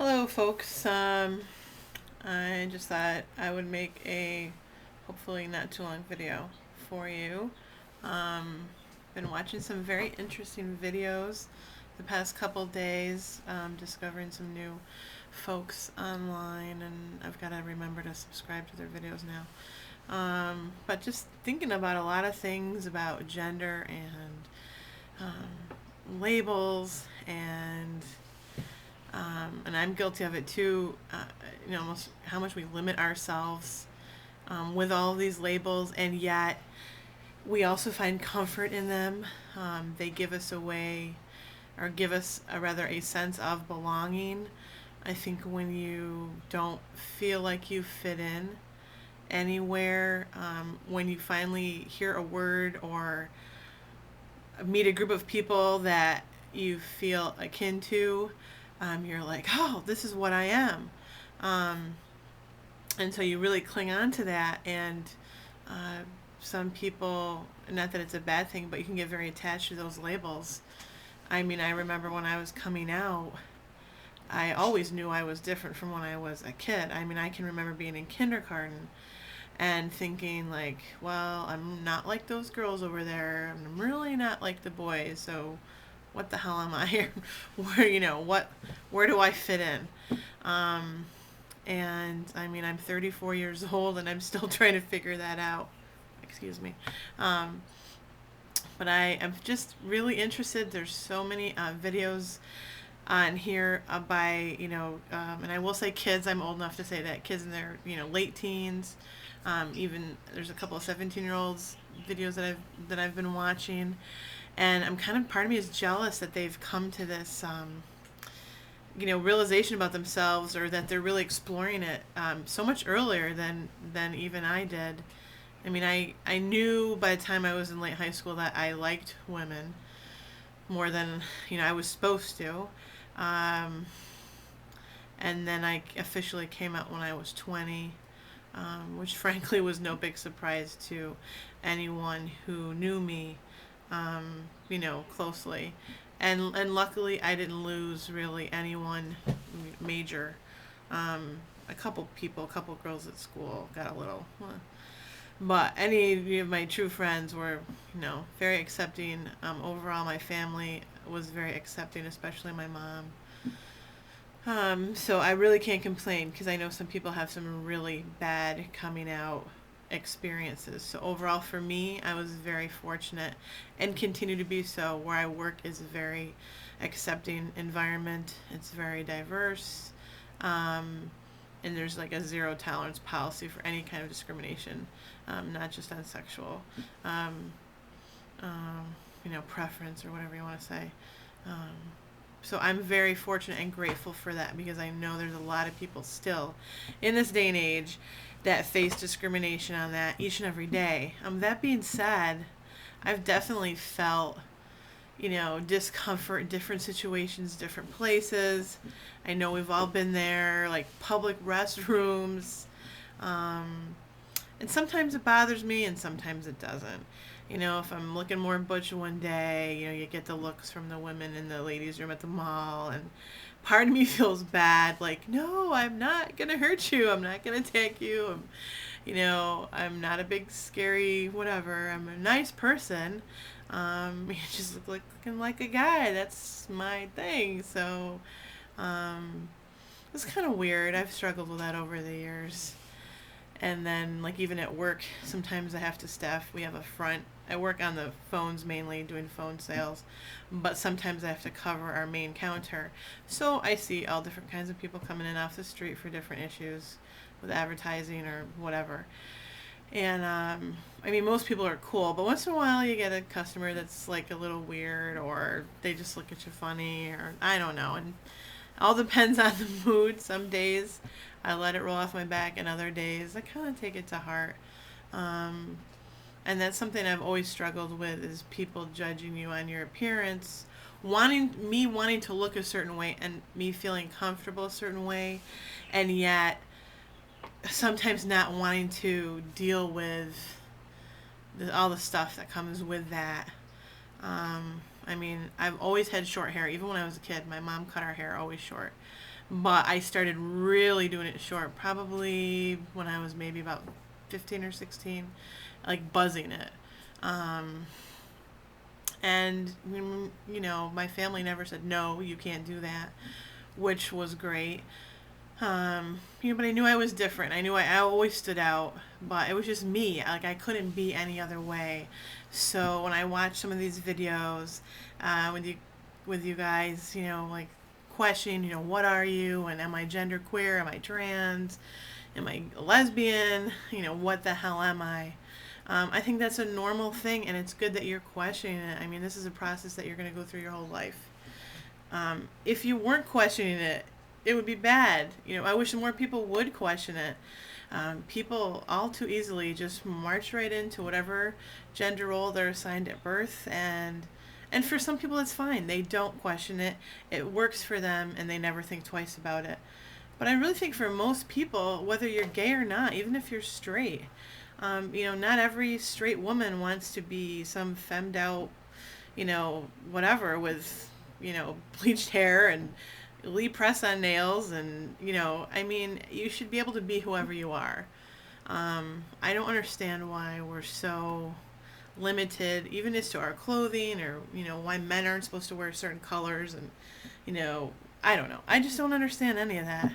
Hello, folks. I just thought I would make a hopefully not too long video for you. Been watching some very interesting videos the past couple days, discovering some new folks online, and I've got to remember to subscribe to their videos now. But just thinking about a lot of things about gender and labels and I'm guilty of it too. Almost how much we limit ourselves with all of these labels, and yet we also find comfort in them. They give us a way, or give us a sense of belonging. I think when you don't feel like you fit in anywhere, when you finally hear a word or meet a group of people that you feel akin to, you're like, oh, this is what I am. Um, and so you really cling on to that. And some people, not that it's a bad thing, but you can get very attached to those labels. I mean, I remember when I was coming out, I always knew I was different from when I was a kid. I mean, I can remember being in kindergarten and thinking like, well, I'm not like those girls over there. I'm really not like the boys. So what the hell am I here? Where do I fit in? Um, and I mean, I'm 34 years old and I'm still trying to figure that out. Excuse me. Um, but I am just really interested. There's so many videos on here by, and I will say kids. I'm old enough to say that kids in their, late teens. Even there's a couple of 17-year-olds videos that I've been watching, and I'm kind of, part of me is jealous that they've come to this realization about themselves, or that they're really exploring it so much earlier than even I did. I mean, I knew by the time I was in late high school that I liked women more than I was supposed to. Um, and then I officially came out when I was 20, which frankly was no big surprise to anyone who knew me, closely. And luckily, I didn't lose really anyone major. A couple girls at school got a little, but any of my true friends were, very accepting. Overall, my family was very accepting, especially my mom. So I really can't complain, because I know some people have some really bad coming out experiences. So overall, for me, I was very fortunate and continue to be so. Where I work is a very accepting environment. It's very diverse. And there's like a zero tolerance policy for any kind of discrimination, not just on sexual, um, preference or whatever you want to say. Um, so I'm very fortunate and grateful for that, because I know there's a lot of people still in this day and age that face discrimination on that each and every day. That being said, I've definitely felt, discomfort in different situations, different places. I know we've all been there, like public restrooms. Um, and sometimes it bothers me and sometimes it doesn't. If I'm looking more butch one day, you get the looks from the women in the ladies' room at the mall, and part of me feels bad, like, no, I'm not gonna hurt you. I'm not gonna attack you. I'm not a big, scary, whatever. I'm a nice person. You just looking like a guy. That's my thing. So, it's kind of weird. I've struggled with that over the years. And then, like, even at work, sometimes I have to staff. We have a front. I work on the phones mainly, doing phone sales, but sometimes I have to cover our main counter. So I see all different kinds of people coming in off the street for different issues with advertising or whatever. And I mean, most people are cool, but once in a while you get a customer that's like a little weird, or they just look at you funny, or I don't know. And all depends on the mood. Some days I let it roll off my back, and other days I kind of take it to heart. Um, and that's something I've always struggled with, is people judging you on your appearance, wanting to look a certain way, and me feeling comfortable a certain way, and yet sometimes not wanting to deal with all the stuff that comes with that. I mean, I've always had short hair. Even when I was a kid, my mom cut our hair always short. But I started really doing it short probably when I was maybe about 15 or 16, like buzzing it. Um, and, my family never said, no, you can't do that, which was great. But I knew I was different. I knew I always stood out, but it was just me. Like, I couldn't be any other way. So when I watched some of these videos, with you guys, like questioning, what are you, and am I genderqueer? Am I trans? Am I a lesbian? What the hell am I? I think that's a normal thing, and it's good that you're questioning it. I mean, this is a process that you're going to go through your whole life. If you weren't questioning it, it would be bad. I wish more people would question it. People all too easily just march right into whatever gender role they're assigned at birth, and for some people it's fine. They don't question it. It works for them, and they never think twice about it. But I really think for most people, whether you're gay or not, even if you're straight, not every straight woman wants to be some femmed out, whatever with, bleached hair and Lee press on nails, and I mean, you should be able to be whoever you are. I don't understand why we're so limited, even as to our clothing, or why men aren't supposed to wear certain colors, and I don't know. I just don't understand any of that.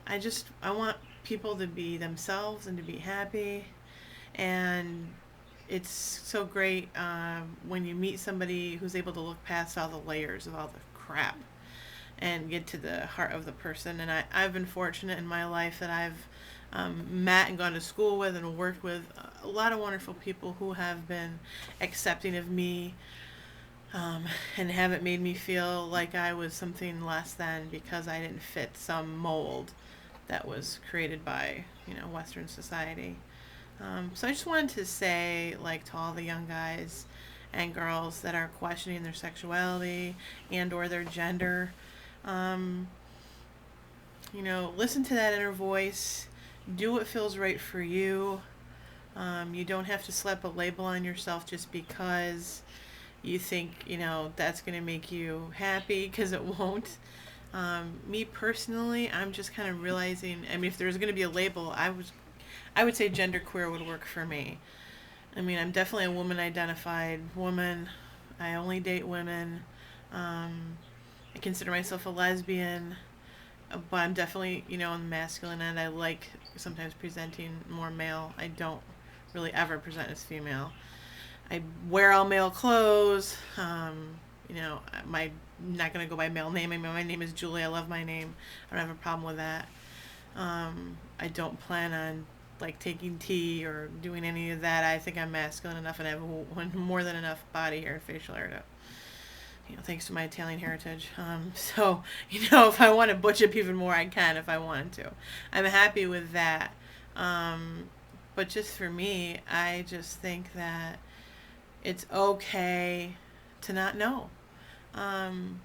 I want people to be themselves and to be happy, and it's so great when you meet somebody who's able to look past all the layers of all the crap and get to the heart of the person. And I've been fortunate in my life that I've met and gone to school with and worked with a lot of wonderful people who have been accepting of me, and haven't made me feel like I was something less than because I didn't fit some mold that was created by Western society. So I just wanted to say, like, to all the young guys and girls that are questioning their sexuality and or their gender, listen to that inner voice. Do what feels right for you. You don't have to slap a label on yourself just because you think, that's going to make you happy, because it won't. Me personally, I'm just kind of realizing, I mean, if there was going to be a label, I would say genderqueer would work for me. I mean, I'm definitely a woman-identified woman. I only date women. I consider myself a lesbian, but I'm definitely, on the masculine end. I like sometimes presenting more male. I don't really ever present as female. I wear all male clothes. I'm not going to go by male name. I mean, my name is Julie. I love my name. I don't have a problem with that. I don't plan on taking tea or doing any of that. I think I'm masculine enough and I have more than enough body hair and facial hair to, thanks to my Italian heritage. So, if I want to butch up even more, I can if I wanted to. I'm happy with that. But just for me, I just think that it's okay to not know. And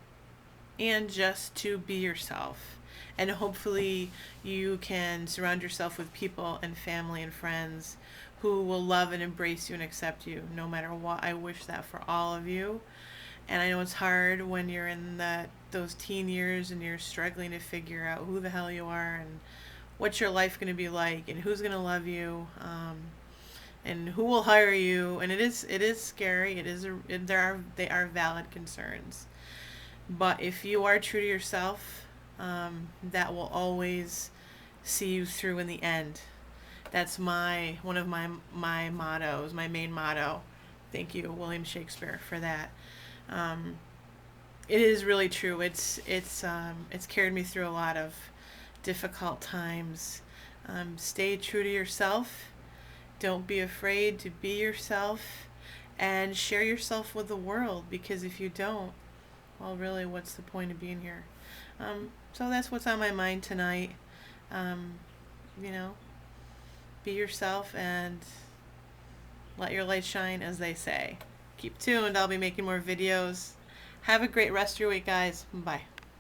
just to be yourself. And hopefully you can surround yourself with people and family and friends who will love and embrace you and accept you no matter what. I wish that for all of you. And I know it's hard when you're in those teen years and you're struggling to figure out who the hell you are and what's your life going to be like and who's going to love you, and who will hire you. And it is scary. They are valid concerns. But if you are true to yourself, that will always see you through in the end. That's one of my mottos, my main motto. Thank you, William Shakespeare, for that. It is really true. It's carried me through a lot of difficult times. Stay true to yourself. Don't be afraid to be yourself, and share yourself with the world, because if you don't, well, really, what's the point of being here? So that's what's on my mind tonight. Be yourself and let your light shine, as they say. Keep tuned. I'll be making more videos. Have a great rest of your week, guys. Bye.